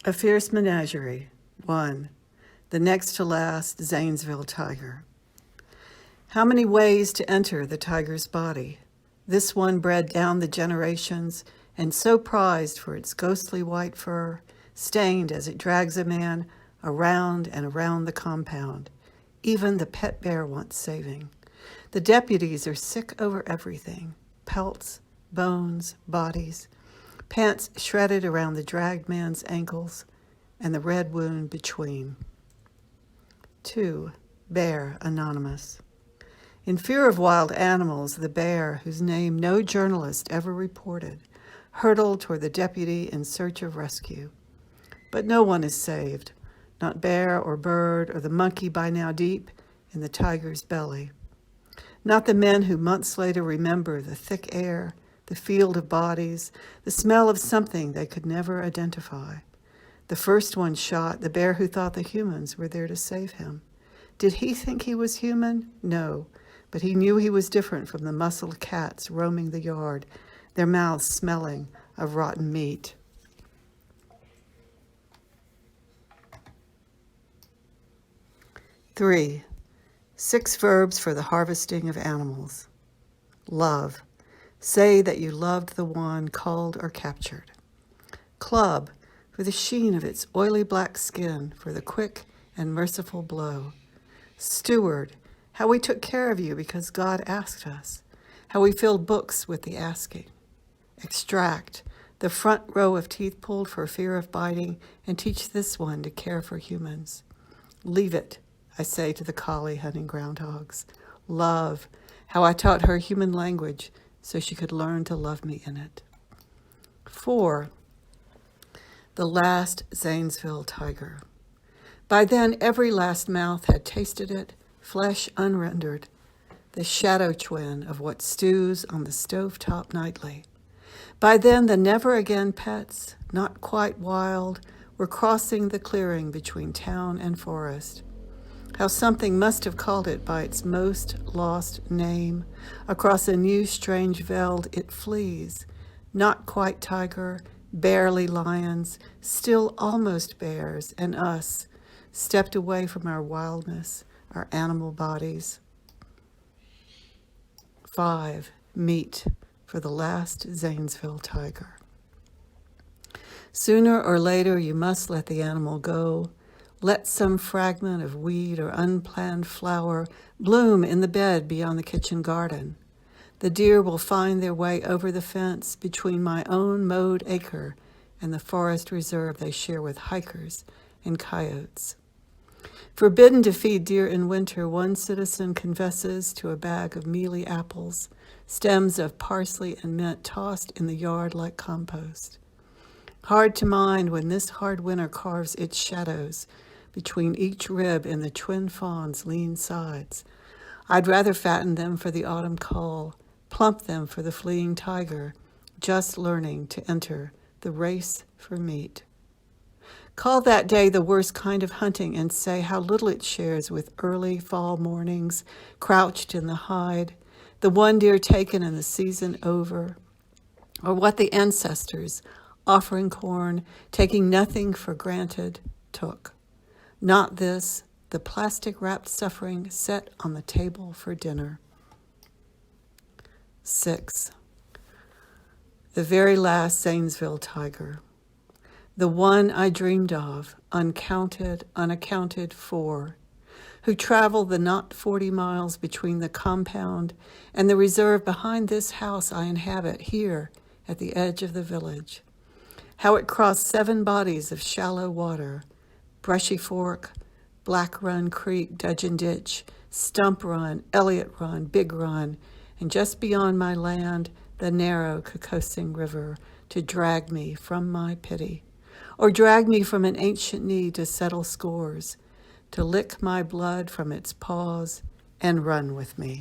A Fierce Menagerie, 1. The next to last Zanesville tiger. How many ways to enter the tiger's body? This one bred down the generations and so prized for its ghostly white fur, stained as it drags a man around and around the compound. Even the pet bear wants saving. The deputies are sick over everything: pelts, bones, bodies, pants shredded around the dragged man's ankles, and the red wound between. 2. Bear Anonymous. In fear of wild animals, the bear, whose name no journalist ever reported, hurtled toward the deputy in search of rescue. But no one is saved, not bear or bird or the monkey by now deep in the tiger's belly. Not the men who months later remember the thick air, the field of bodies, the smell of something they could never identify. The first one shot, the bear who thought the humans were there to save him. Did he think he was human? No, but he knew he was different from the muscled cats roaming the yard, their mouths smelling of rotten meat. Three, 6 verbs for the harvesting of animals. Love. Say that you loved the one culled or captured. Club, for the sheen of its oily black skin, for the quick and merciful blow. Steward, how we took care of you because God asked us, how we filled books with the asking. Extract, the front row of teeth pulled for fear of biting, and teach this one to care for humans. Leave it, I say to the collie hunting groundhogs. Love, how I taught her human language so she could learn to love me in it. 4. The last Zanesville tiger. By then, every last mouth had tasted it, flesh unrendered, the shadow twin of what stews on the stovetop nightly. By then, the never-again pets, not quite wild, were crossing the clearing between town and forest. How something must have called it by its most lost name. Across a new strange veld it flees, not quite tiger, barely lions, still almost bears, and us, stepped away from our wildness, our animal bodies. 5. Meat for the last Zanesville tiger. Sooner or later you must let the animal go. Let some fragment of weed or unplanned flower bloom in the bed beyond the kitchen garden. The deer will find their way over the fence between my own mowed acre and the forest reserve they share with hikers and coyotes. Forbidden to feed deer in winter, one citizen confesses to a bag of mealy apples, stems of parsley and mint tossed in the yard like compost. Hard to mind when this hard winter carves its shadows between each rib and the twin fawn's lean sides. I'd rather fatten them for the autumn cull, plump them for the fleeing tiger, just learning to enter the race for meat. Call that day the worst kind of hunting and say how little it shares with early fall mornings, crouched in the hide, the one deer taken and the season over, or what the ancestors, offering corn, taking nothing for granted, took. Not this, the plastic-wrapped suffering set on the table for dinner. 6. The very last Zanesville tiger. The one I dreamed of, unaccounted for, who traveled the not 40 miles between the compound and the reserve behind this house I inhabit here at the edge of the village. How it crossed 7 bodies of shallow water, Brushy Fork, Black Run Creek, Dudgeon Ditch, Stump Run, Elliott Run, Big Run, and just beyond my land, the narrow Kokosing River, to drag me from my pity, or drag me from an ancient need to settle scores, to lick my blood from its paws and run with me.